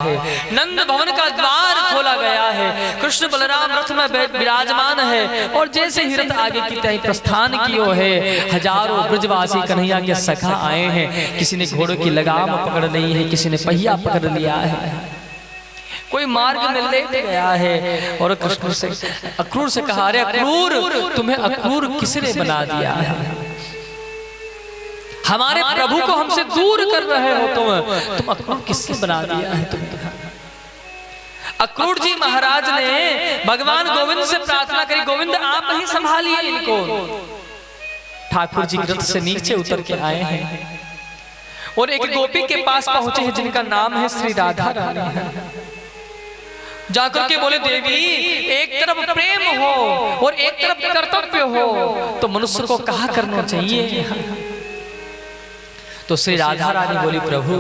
नंद भवन का द्वार खोला गया है। कृष्ण बलराम रथ में विराजमान है और जैसे ही रथ आगे की तरफ प्रस्थान कियो है, हजारों ब्रजवासी कन्हैया के सखा आए हैं। किसी ने घोड़ों की लगाम पकड़ ली है, किसी ने पहिया पकड़ लिया है, कोई मार्ग में लेट गया है। और कृष्ण से अक्रूर से कहा, अरे अक्रूर, तुम्हें अक्रूर किसने बना दिया है? हमारे प्रभु को हमसे दूर कर रहे हो तुम अक्रूर किसने बना दिया है तुम? अक्रूर जी महाराज ने भगवान गोविंद से प्रार्थना करी, गोविंद आप ही संभालिए इनको। ठाकुर जी रथ से नीचे उतर के आए हैं और एक गोपी के पास पहुंचे हैं जिनका नाम है श्री राधा रानी। जाकर के बोले, देवी एक तरफ प्रेम हो और एक तरफ कर्तव्य हो तो मनुष्य को कहा करना चाहिए? तो श्री राधा रानी बोली, प्रभु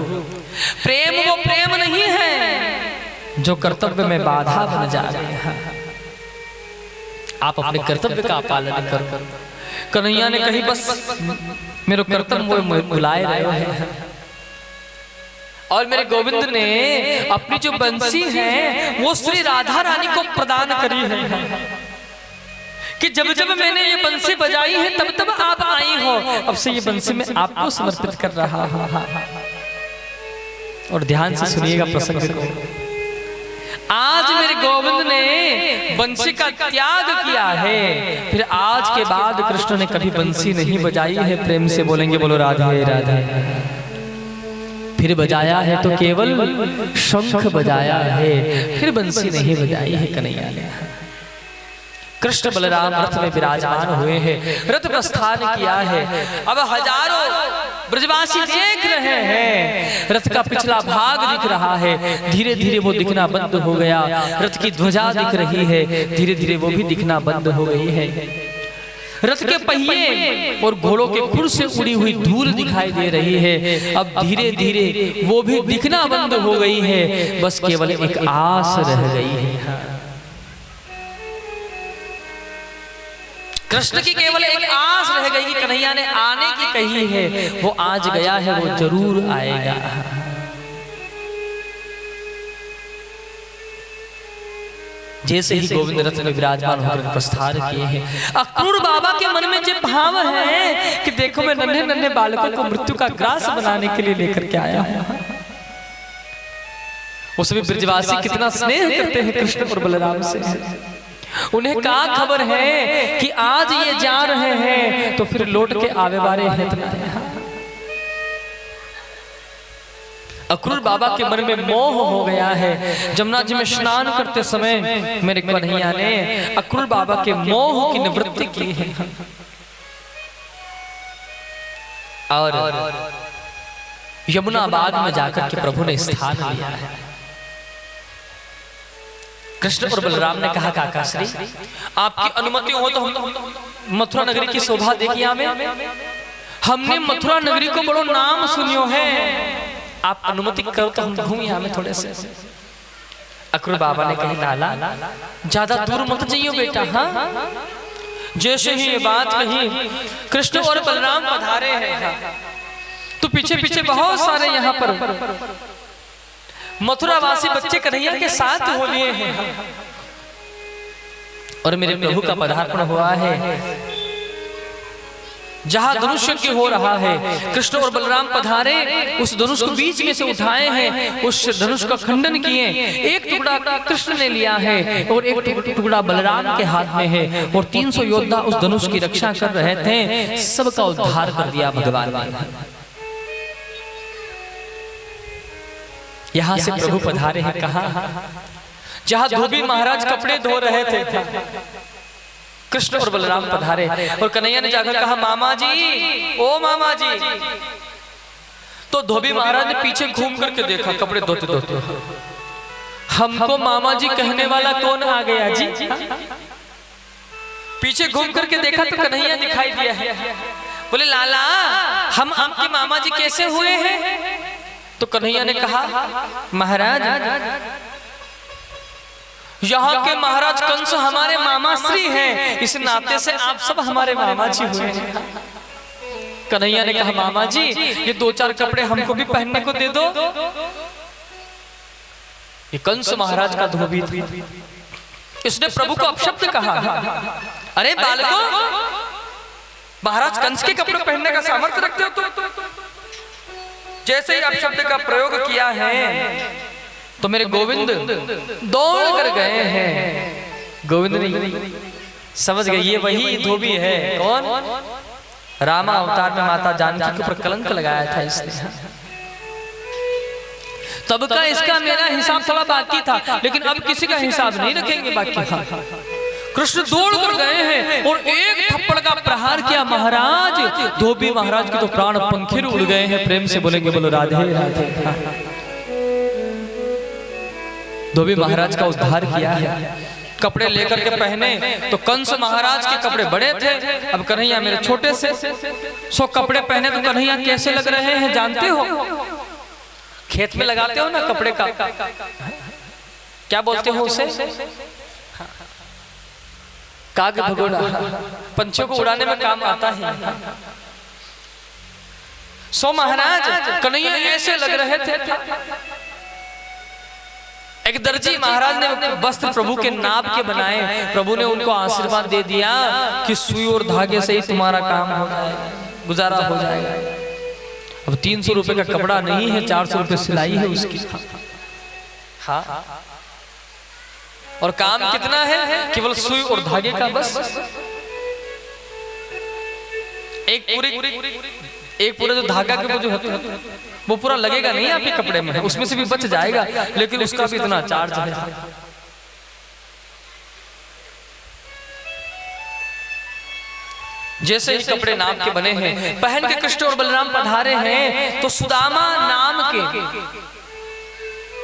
प्रेम वो प्रेम नहीं है जो कर्तव्य में बाधा बन जा रहे हैं। आप अपने कर्तव्य का पालन करो। कन्हैया ने कही, बस मेरे कर्तव्य वो बुलाए रहे हैं। और मेरे गोविंद ने अपनी जो बंसी है वो श्री राधा रानी को प्रदान करी है कि जब जब मैंने ये बंसी बजाई है तब तब आप आई हो। अब से ये बंसी मैं आपको समर्पित कर रहा हूं। और ध्यान से सुनिएगा प्रसंग को। आज मेरे गोविंद ने बंसी का त्याग किया है, फिर आज के बाद कृष्ण ने कभी बंसी नहीं बजाई है। प्रेम से बोलेंगे, बोलो राधे राधे। फिर बजाया है तो केवल शंख बजाया है, फिर बंसी नहीं बजाई है कन्हैया ने। कृष्ण बलराम रथ में विराजमान हुए हैं, रथ प्रस्थान किया है। अब हजारों ब्रजवासी देख रहे हैं, रथ का पिछला भाग दिख रहा है। धीरे धीरे वो दिखना बंद हो गया। रथ की ध्वजा दिख रही है, धीरे धीरे वो भी दिखना बंद हो गई है। रथ के पहिए और घोड़ों के खुर से उड़ी हुई धूल दिखाई दे रही है। अब धीरे धीरे वो भी दिखना बंद हो गई है। बस केवल एक आस रह गई है। कृष्ण की केवल एक आस रह गई कि कन्हैया ने आने की कही है, वो आज गया है, वो जरूर आएगा। जैसे ही गोविंद रथ में विराजमान होकर प्रस्थान किए हैं, अक्रूर बाबा के मन में जो भाव है कि देखो मैं नन्हे नन्हे बालकों को मृत्यु का ग्रास बनाने के लिए लेकर के आया हूं। उसमें ब्रजवासी कितना स्नेह करते हैं कृष्ण और बलराम से। उन्हें क्या खबर है कि आज ये जा रहे हैं तो फिर लौट के आवे वाले हैं। अक्रूर बाबा के मन में मोह हो गया है। जमुना जी में स्नान करते समय मेरे कन्हैया ने अक्रूर बाबा के मोह की निवृत्ति की है। और यमुनाबाद में जाकर के प्रभु ने स्थान लिया है। कृष्ण और बलराम ने कहा, काका श्री आपकी अनुमति हो तो हम मथुरा नगरी की शोभा देखिए। हमने मथुरा नगरी को बड़ो नाम सुनियो है, आप अनुमति करो तो हम घूमिए हमें थोड़े से। अक्रूर बाबा ने कहा, लाला ज्यादा दूर मत जाइयो बेटा। हाँ, जैसे ही ये बात कही कृष्ण और बलराम पधारे हैं तो पीछे पीछे बहुत सारे यहाँ पर मथुरावासी बच्चे कन्हैया के साथ हो लिए हैं। और मेरे प्रभु का पदार्पण हुआ है जहां धनुष यज्ञ हो रहा है। कृष्ण और बलराम पधारे, उस धनुष को बीच में से उठाए हैं, उस धनुष का खंडन किए। एक टुकड़ा कृष्ण ने लिया है और एक टुकड़ा बलराम के हाथ में है। और 300 योद्धा उस धनुष की रक्षा कर रहे थे। सबका उद्धार कर दिया भगवान ने। यहां से प्रभु पधारे हैं कहा, जहां धोबी महाराज कपड़े धो रहे थे कृष्ण और बलराम पधारे। और कन्हैया ने जाकर कहा, मामा जी, ओ मामा जी। तो धोबी महाराज ने पीछे घूम करके देखा कपड़े धोते धोते, हमको मामा जी कहने वाला कौन आ गया जी? पीछे घूम करके देखा तो कन्हैया दिखाई दिया है। बोले, लाला हम आपके मामा जी कैसे हुए हैं? तो कन्हैया ने कहा, महाराज यहाँ के महाराज कंस हमारे मामा श्री हैं, इस नाते से आप सब हमारे मामा जी हुए। कन्हैया ने कहा, मामा जी ये 2-4 कपड़े हमको भी पहनने को दे दो। ये कंस महाराज का धोबी था। इसने प्रभु को अपशब्द कहा, अरे बालकों, महाराज कंस के कपड़े पहनने का सामर्थ्य रखते हो तो जैसे ही अपशब्द का प्रयोग किया है तो मेरे गोविंद दौड़ कर गए हैं। गोविंद नहीं समझ गए ये वही धोबी है। कौन? रामा अवतार में माता जानकी के ऊपर कलंक लगाया था इसने। तब का इसका मेरा हिसाब थोड़ा बाकी था, लेकिन अब किसी का हिसाब नहीं रखेंगे बाकी। कृष्ण दौड़ कर गए हैं और एक थप्पड़ का प्रहार किया महाराज। धोबी महाराज के तो प्राण पंखिर उड़ गए हैं। प्रेम से बोलेंगे बोलो राधे राधे। धोबी महाराज का उद्धार किया है। कपड़े लेकर के पहने तो कंस महाराज के कपड़े बड़े थे, अब कन्हैया मेरे छोटे से। सो कपड़े पहने तो कन्हैया कैसे लग रहे हैं जानते हो? खेत में लगाते हो ना कपड़े का, क्या बोलते हो उसे? काग भगोड़ा, पंछियों को उड़ाने में काम आता है। सो महाराज कन्हैया ऐसे लग रहे थे। एक दर्जी महाराज ने वस्त्र प्रभु के नाप के बनाए। प्रभु ने उनको आशीर्वाद दे दिया कि सुई और धागे से ही तुम्हारा काम हो जाएगा, गुजारा हो जाएगा। अब 300 रुपए का कपड़ा नहीं है, 400 रुपए सिलाई है उसकी। हाँ, और काम कितना है? केवल सुई और धागे का बस। एक पूरे जो धागा के वो जो है वो पूरा लगेगा नहीं आपके कपड़े में, उसमें से भी बच जाएगा, लेकिन उसका भी इतना चार्ज है। जैसे ही कपड़े नाम के बने हैं, पहन के कृष्ण और बलराम पधारे हैं तो सुदामा नाम के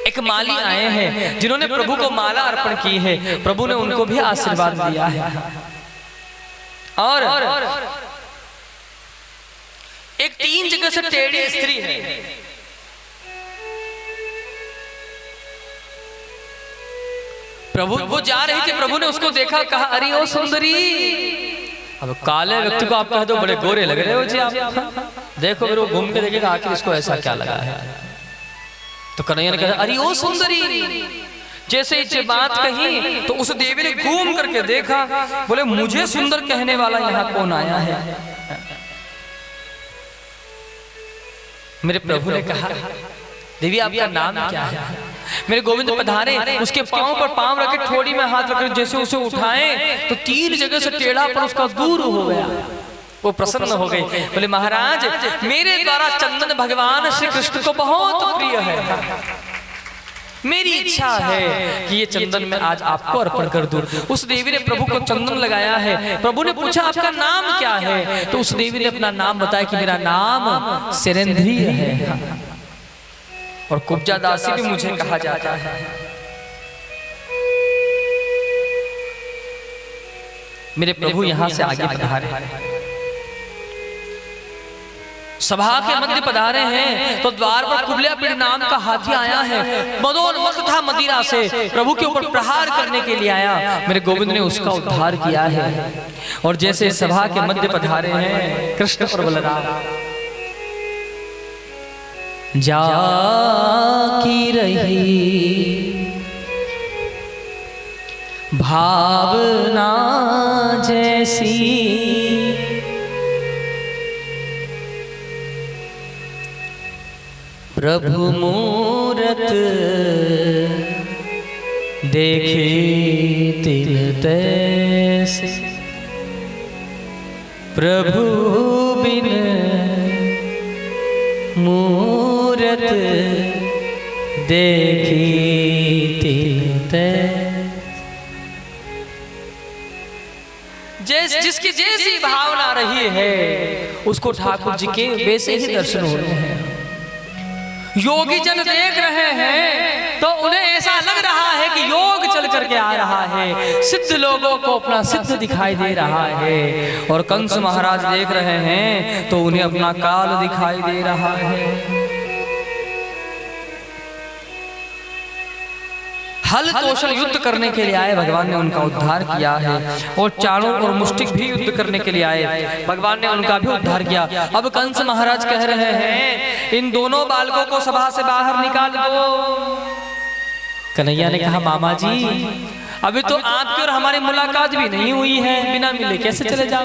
एक माली आए हैं जिन्होंने प्रभु को माला अर्पण की है। प्रभु ने उनको भी आशीर्वाद दिया है। और एक 3 जगह से टेढ़ी स्त्री है। प्रभु वो जा रही थी, प्रभु ने उसको देखा, कहा अरे ओ सुंदरी। अब काले व्यक्ति को आप कह दो बड़े गोरे लग रहे हो जी आप, देखो फिर वो घूम के देखेगा आखिर इसको ऐसा क्या लगा है। तो कन्हैया ने कहा अरे ओ सुंदरी। जैसे ही बात कही तो उस देवी ने घूम करके देखा, बोले मुझे सुंदर कहने वाला यहाँ कौन आया है? मेरे प्रभु ने कहा देवी आपका नाम क्या है? मेरे गोविंद पधारे, उसके पांव पर पांव रखे, ठोड़ी में हाथ रखे, जैसे उसे उठाए तो 3 जगह से टेढ़ा पर उसका दूर हो गया। वो प्रसन्न हो गई, बोले महाराज मेरे द्वारा चंदन भगवान श्री कृष्ण को बहुत प्रिय है। मेरी इच्छा है कि ये चंदन मैं आज आपको अर्पण कर दूं। उस देवी ने प्रभु को चंदन लगाया है। प्रभु ने पूछा आपका नाम क्या है? तो उस देवी ने अपना नाम बताया कि मेरा नाम सिरेंद्री है और कुब्जा दासी भी मुझे कहा जाता है। मेरे प्रभु यहां से आगे पधारे, सभा के मध्य पधारे हैं तो द्वार पर कुबले नाम का हाथी आया है। मदोन्मत्त था मदिरा से, प्रभु के ऊपर प्रहार करने के लिए आया। मेरे गोविंद ने उसका उद्धार किया है। और जैसे सभा के मध्य पधारे हैं कृष्ण और बलराम, जा की रही भावना जैसी, प्रभु मूरत देखे तिल तैसे, प्रभु बिन मूरत देखी तिल तैसे। जिसकी जैसी भावना रही है उसको ठाकुर जी के वैसे ही दर्शन हो रहे हैं। योगी जन देख रहे हैं तो उन्हें ऐसा लग रहा है कि योग चल करके आ रहा है। सिद्ध लोगों को अपना सिद्ध दिखाई दे रहा है। और कंस महाराज देख रहे हैं तो उन्हें अपना काल दिखाई दे रहा है। हल कौशल युद्ध करने के लिए आए, भगवान ने उनका उद्धार किया है। और चाणों और मुष्टिक भी युद्ध करने के लिए आए, भगवान ने उनका भी उद्धार किया। अब कंस महाराज कह रहे हैं इन दोनों बालकों को सभा से बाहर निकाल दो। कन्हैया ने कहा मामा जी अभी तो आपकी और हमारी मुलाकात भी नहीं हुई है, बिना मिले कैसे चले जाओ।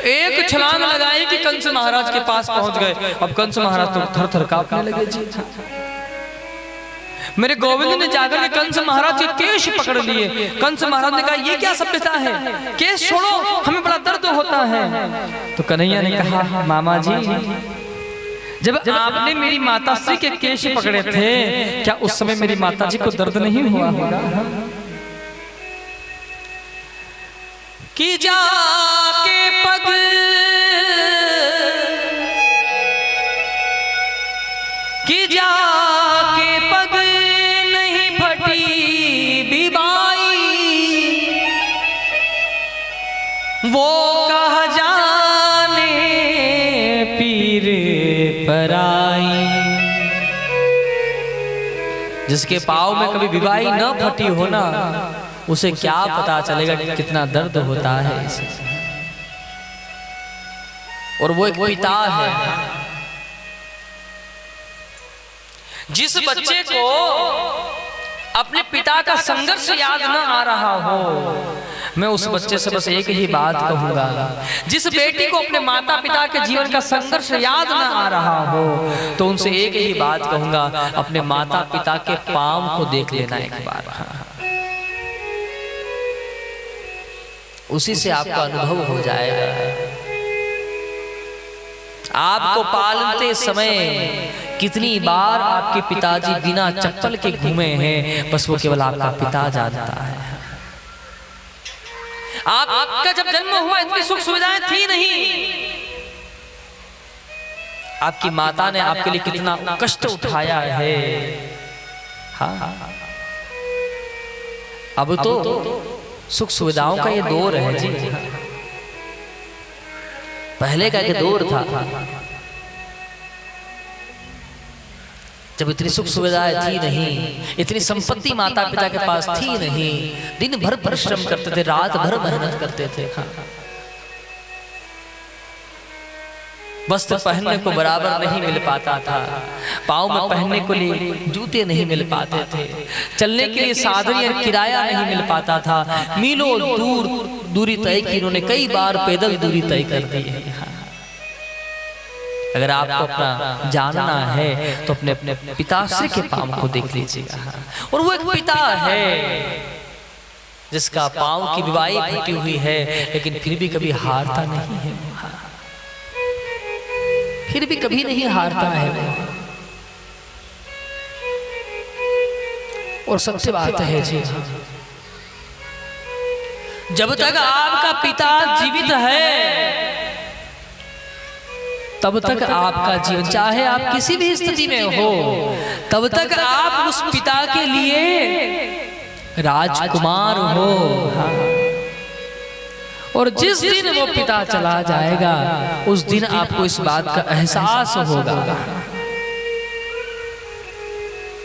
एक छलांग लगाई कि कंस महाराज के पास पहुंच गए। अब कंस महाराज तो थर थर कांपने लगे जी। मेरे गोविंद ने जाकर के कंस महाराज के केश पकड़ लिए। कंस महाराज ने कहा ये क्या सभ्यता है, केश छोड़ो, हमें बड़ा दर्द होता है। तो कन्हैया ने कहा मामा जी जब आपने मेरी माताश्री के केश पकड़े थे, क्या उस समय मेरी माताजी को दर्द नहीं हुआ होगा? कि जाके पग कि जाके पग नहीं फटी बिबाई, वो कहा जाने पीर पराई। जिसके पाँव में कभी बिबाई न फटी हो ना, उसे क्या पता चलेगा कि कितना दर्द होता है इसे। और वो एक पिता है। जिस बच्चे को अपने पिता का संघर्ष याद न आ रहा हो, मैं उस बच्चे से बस एक ही बात कहूंगा। जिस बेटी को अपने माता पिता के जीवन का संघर्ष याद न आ रहा हो, तो उनसे एक ही बात कहूंगा, अपने माता पिता के पांव को देख लेना एक बार। उसी से आपका अनुभव हो जाएगा। आपको पालते समय कितनी बार आपके पिताजी बिना चप्पल के घूमे हैं, बस वो केवल आपका पिता जानता है। आपका जब जन्म हुआ इतनी सुख सुविधाएं थी नहीं। आपकी माता ने आपके लिए कितना कष्ट उठाया है। हाँ, अब तो सुख सुविधाओं का ये दौर है जी। पहले का एक दौर था जब इतनी सुख सुविधाएं थी नहीं, इतनी संपत्ति माता पिता के पास थी नहीं। दिन भर परिश्रम करते थे, रात भर मेहनत करते थे। वस्त्र पहनने को बराबर नहीं मिल पाता था, पाँव में पहनने को लिए जूते नहीं मिल पाते थे, चलने के लिए साधन या किराया नहीं मिल पाता था। मीलों दूरी तय की इन्होंने, कई बार पैदल दूरी तय कर दी है। अगर आपको अपना जानना है तो अपने अपने पिताश्री के पाँव को देख लीजिएगा। और वो एक पिता है जिसका पाँव की विवाही फटी हुई है, लेकिन फिर भी कभी हारता नहीं है। फिर भी कभी नहीं हारता है वो। और सबसे बात है जी, जब तक आपका पिता जीवित है तब तक आपका जीवन, चाहे आप किसी भी स्थिति में हो, तब तक आप उस पिता के लिए राजकुमार हो। और जिस दिन वो पिता चला जाएगा, उस दिन आपको इस बात का एहसास होगा।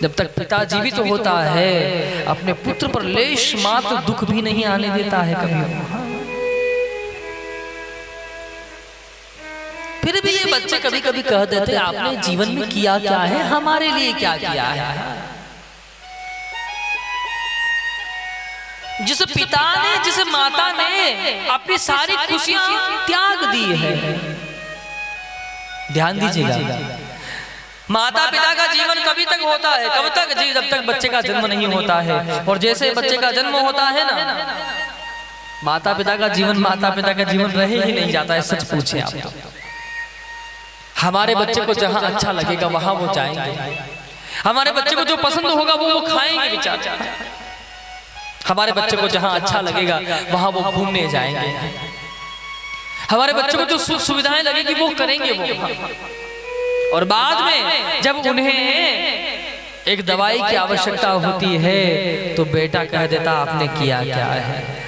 जब तक पिता जीवित होता है, अपने पुत्र पर लेश मात्र दुख भी नहीं आने देता है कभी। फिर भी ये बच्चे कभी कभी कह देते हैं आपने जीवन में किया क्या है, हमारे लिए क्या किया है। जिस पिता ने, जिस माता ने अपनी सारी खुशियां त्याग दी है। ध्यान दीजिएगा, माता पिता का जीवन कभी तक होता है, कब तक जी, जब तक बच्चे का जन्म नहीं होता है। और जैसे बच्चे का जन्म होता है ना, माता पिता का जीवन रहे ही नहीं जाता है। सच पूछे आप तो, हमारे बच्चे को जहां अच्छा लगेगा वहां वो जाएंगे। हमारे बच्चे को जो पसंद होगा वो खाएंगे बेचारे। हमारे बच्चे को जहां अच्छा लगेगा वहां वो घूमने जाएंगे। हमारे बच्चे को जो सुख सुविधाएं लगेगी वो करेंगे वो। और बाद में जब उन्हें एक दवाई की आवश्यकता होती है तो बेटा कह देता आपने किया क्या है।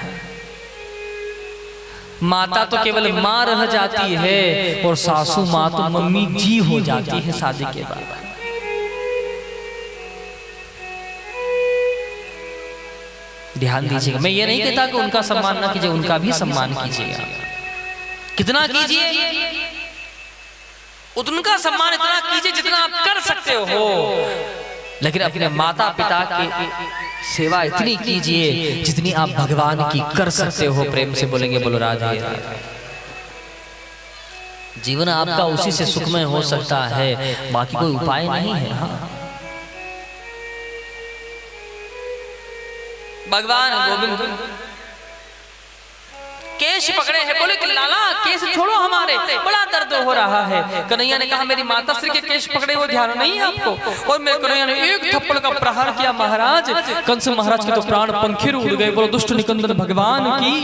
माता तो केवल माँ रह जाती है और सासू माँ तो मम्मी जी हो जाती है शादी के बाद। ध्यान दीजिएगा, मैं ये नहीं कहता कि उनका सम्मान ना कीजिए, उनका भी सम्मान कीजिएगा। कितना कीजिए, उनका सम्मान इतना कीजिए जितना आप कर सकते हो। लेकिन अपने माता पिता की सेवा इतनी कीजिए जितनी आप भगवान की कर सकते हो। प्रेम से बोलेंगे बोलो राधे राधे। जीवन आपका उसी से सुखमय हो सकता है, बाकी कोई उपाय नहीं है। हाँ। भगवान गोविंद केश पकड़े हैं, बोले कि लाला केश छोड़ो हमारे, बड़ा दर्द हो रहा है। कन्हैया ने कहा मेरी माता श्री के केश पकड़े हुए ध्यान नहीं है आपको। और मेरे कन्हैया ने एक थप्पड़ का प्रहार किया महाराज। कंस महाराज के तो प्राण पंखी उड़ गए। बोलो दुष्ट निकंदन भगवान की।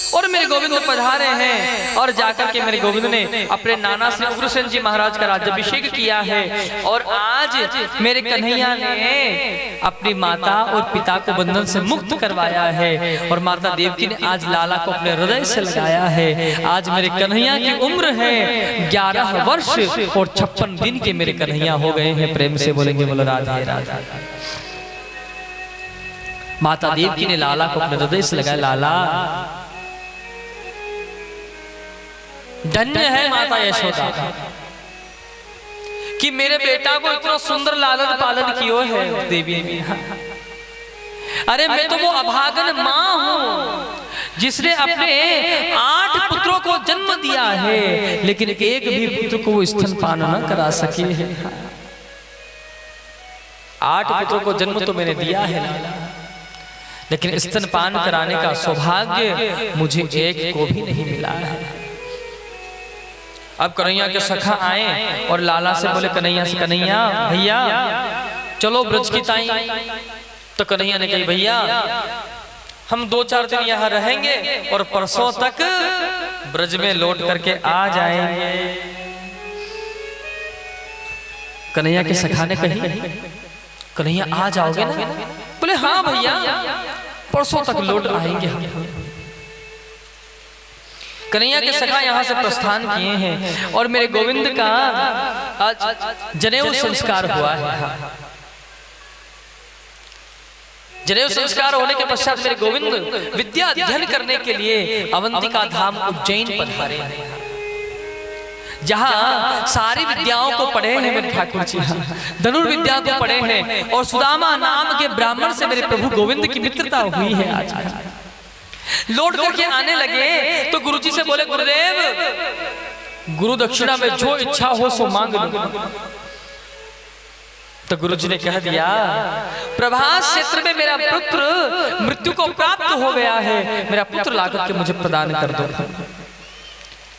और मेरे गोविंद पधारे हैं और जाकर के मेरे गोविंद ने अपने नाना श्री उग्रसेन जी महाराज का राज्याभिषेक किया है। और आज मेरे कन्हैया ने अपनी माता और पिता को बंधन से मुक्त करवाया है। और माता देवकी ने आज लाला को अपने हृदय से लगाया है। आज मेरे कन्हैया की उम्र है 11 वर्ष और 56 दिन के मेरे कन्हैया हो गए हैं। प्रेम से बोलेंगे बोलो राधे राधे। माता देवकी ने लाला को अपने हृदय से लगाया। लाला धन्य है माता यशोदा कि मेरे बेटा को इतना सुंदर लालन पालन कियो है देवी ने। अरे मैं तो वो अभागन माँ हूँ जिसने अपने 8 पुत्रों को जन्म दिया है, लेकिन एक भी पुत्र को वो स्तनपान न करा सकी है। 8 पुत्रों को जन्म तो मैंने दिया है, लेकिन स्तनपान कराने का सौभाग्य मुझे एक को भी नहीं मिला है। अब कन्हैया के सखा आए और लाला से बोले कन्हैया से, कन्हैया भैया चलो ब्रज की ताई। तो कन्हैया ने कही भैया हम 2-4 दिन यहाँ रहेंगे और परसों तक ब्रज में लौट करके आ जाएंगे। कन्हैया के सखा ने कही कन्हैया आ जाओगे ना? बोले हाँ भैया परसों तक लौट आएंगे हम। कन्हैया के सखा यहाँ से प्रस्थान किए हैं और मेरे गोविंद का आज जनेऊ संस्कार हुआ है। जनेऊ संस्कार होने के पश्चात मेरे गोविंद विद्या अध्ययन करने के लिए अवंतिका धाम उज्जैन पधारे, जहाँ सारी विद्याओं को पढ़े हैं मेरे ठाकुर जी। धनुर्विद्या को पढ़े हैं और सुदामा नाम के ब्राह्मण से मेरे प्रभु गोविंद की मित्रता हुई है। आज लौट करके आने लगे तो गुरुजी से बोले गुरुदेव गुरु दक्षिणा में जो इच्छा हो सो मांग लो। तो गुरुजी ने कह दिया प्रभास क्षेत्र में मेरा पुत्र मृत्यु को प्राप्त हो गया है, मेरा पुत्र लाकर के मुझे प्रदान कर दो।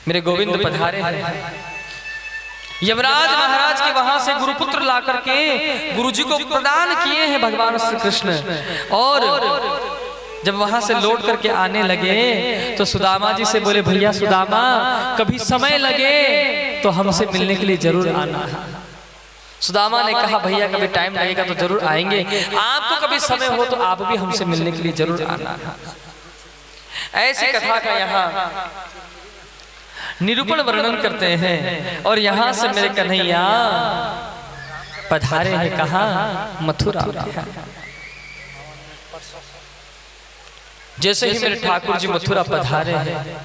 मेरे गोविंद पधारे हैं। यमराज महाराज के वहां से गुरुपुत्र लाकर के गुरुजी को प्रदान किए हैं भगवान श्री कृष्ण। और जब वहां से लौट करके आने लगे तो सुदामा जी से बोले भैया सुदामा कभी समय लगे तो हमसे मिलने के लिए जरूर आना। सुदामा ने कहा भैया कभी टाइम लगेगा तो जरूर आएंगे, आपको कभी समय हो तो आप भी हमसे मिलने के लिए जरूर आना। ऐसी कथा का यहाँ निरूपण वर्णन करते हैं। और यहाँ से मेरे कन्हैया पधारे हैं कहाँ? मथुरा। जैसे ही मेरे ठाकुर जी मथुरा पधारे हैं,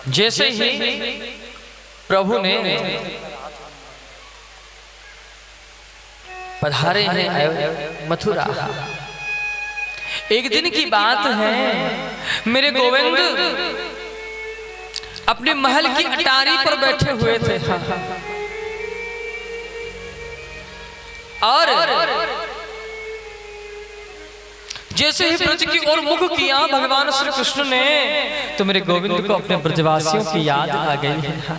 जैसे ही प्रभु ने पधारे हैं मथुरा, एक दिन की बात है मेरे गोविंद अपने महल की अटारी पर बैठे हुए थे। और जैसे ही ब्रज की ओर मुख किया भगवान श्री कृष्ण ने तो मेरे गोविंद को अपने ब्रजवासियों की याद आ गई है।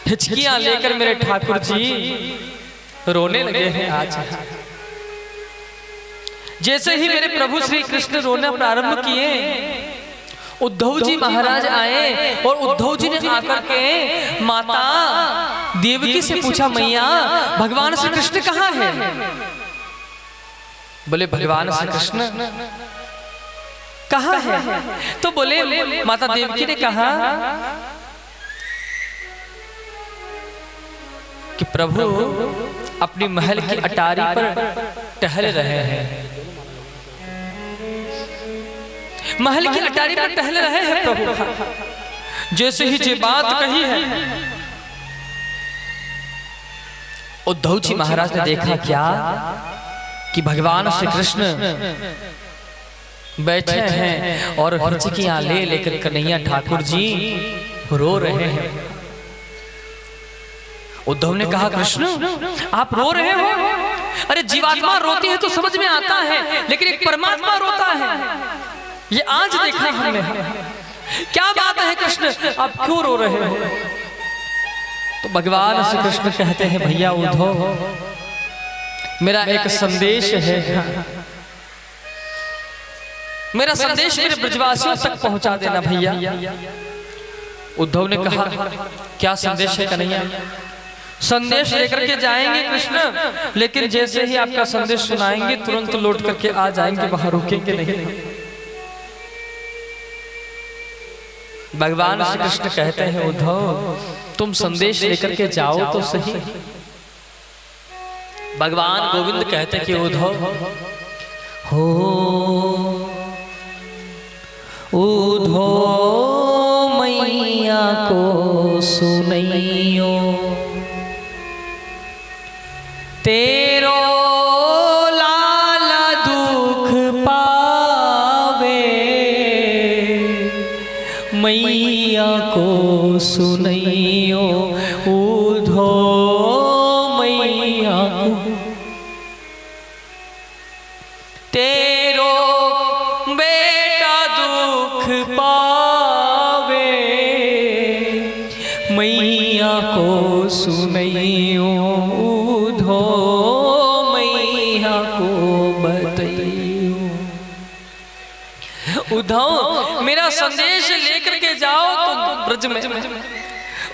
हिचकियां लेकर मेरे ठाकुर जी रोने लगे हैं आज। जैसे ही मेरे प्रभु श्री कृष्ण रोना प्रारंभ किए उद्धव जी महाराज आए और उद्धव जी ने आकर के माता देवकी से पूछा मैया भगवान श्री कृष्ण कहाँ है? बोले भगवान श्री कृष्ण कहाँ है? तो बोले माता देवकी ने कहा कि प्रभु अपनी महल की अटारी पर टहल रहे हैं। महल की अटारी पर टहल रहे हैं प्रभु। जैसे ही ये बात कही है, उद्धव जी महाराज ने देखा क्या कि भगवान श्री कृष्ण बैठे हैं और हिचकियां ले लेकर कन्हैया ठाकुर जी रो रहे हैं। उद्धव ने कहा, कृष्ण आप रो रहे हो? अरे जीवात्मा रोती है तो समझ में आता है, लेकिन एक परमात्मा रोता है, ये आज देखा हमने। क्या बात है कृष्ण, आप क्यों रो रहे हो? तो भगवान श्री कृष्ण कहते हैं, भैया उद्धव, मेरा एक संदेश है, मेरा संदेश मेरे ब्रजवासियों तक पहुंचा देना भैया। उद्धव ने कहा, क्या संदेश है कन्हैया? संदेश लेकर के जाएंगे कृष्ण, लेकिन जैसे ही आपका संदेश सुनाएंगे तुरंत लौट करके आ जाएंगे, वहां रुकेंगे नहीं। भगवान श्री कृष्ण कहते हैं, उद्धव तुम संदेश लेकर के जाओ तो सही। भगवान गोविंद कहते हैं कि उद्धव हो, उद्धव मैया को सुनैयो, तेरो लाला दुख पावे, मैया को सुनैयो, उद्धव मैया को, तेरो बेटा दुख पावे, मैया को सुनैयो, उद्धव मैया को बतैयो। उद्धव मेरा संदेश लेकर के जाओ तुम ब्रज में,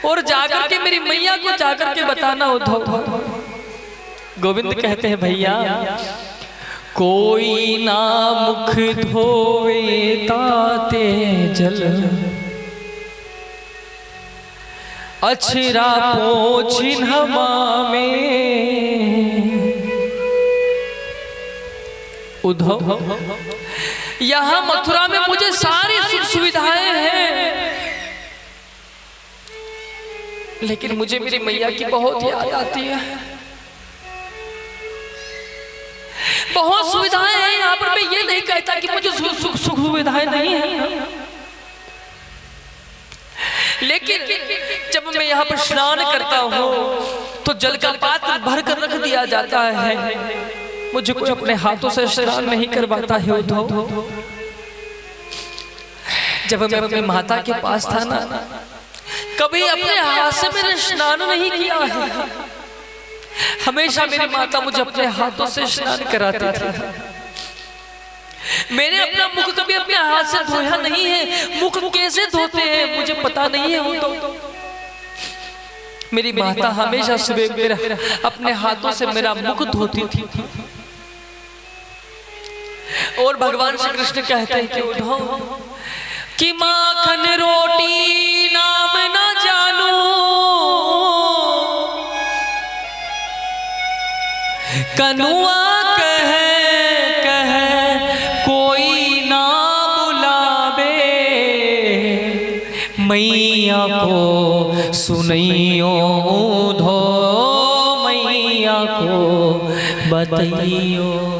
और जाकर के मेरी मैया को जाकर के बताना उद्धव। गोविंद कहते हैं, भैया कोई ना मुख धोवे ताते जल, अछरा पोछिन हमामे। उद्धव यहाँ मथुरा में मुझे सारी सुख सुविधाएं हैं, लेकिन मुझे मेरी मैया की बहुत याद आती है। बहुत सुविधाएं हैं यहाँ पर, मैं ये नहीं कहता कि मुझे सुख सुविधाएं नहीं है, लेकिन जब मैं यहाँ पर स्नान करता हूँ तो जल का पात्र भर कर रख दिया जाता है, मुझे कोई अपने हाथों से स्नान नहीं करवाता है उद्धव। जब मैं अपने माता के पास था ना, कभी अपने हाथ से मैंने स्नान नहीं किया है, हमेशा मेरी माता मुझे अपने हाथों से स्नान कराती थी। मैंने अपना मुख कभी अपने हाथ से धोया नहीं है, मुख कैसे धोते हैं मुझे पता नहीं है। वो तो मेरी माता हमेशा सुबह मेरा अपने हाथों से मेरा मुख धोती थी। और भगवान श्री कृष्ण कहते हैं कि उद्धव कि माखन रोटी नाम ना जानू, कनुआ कहे कोई ना बुलावे, मैया को सुनैयो, उद्धव मैया को बतैयो।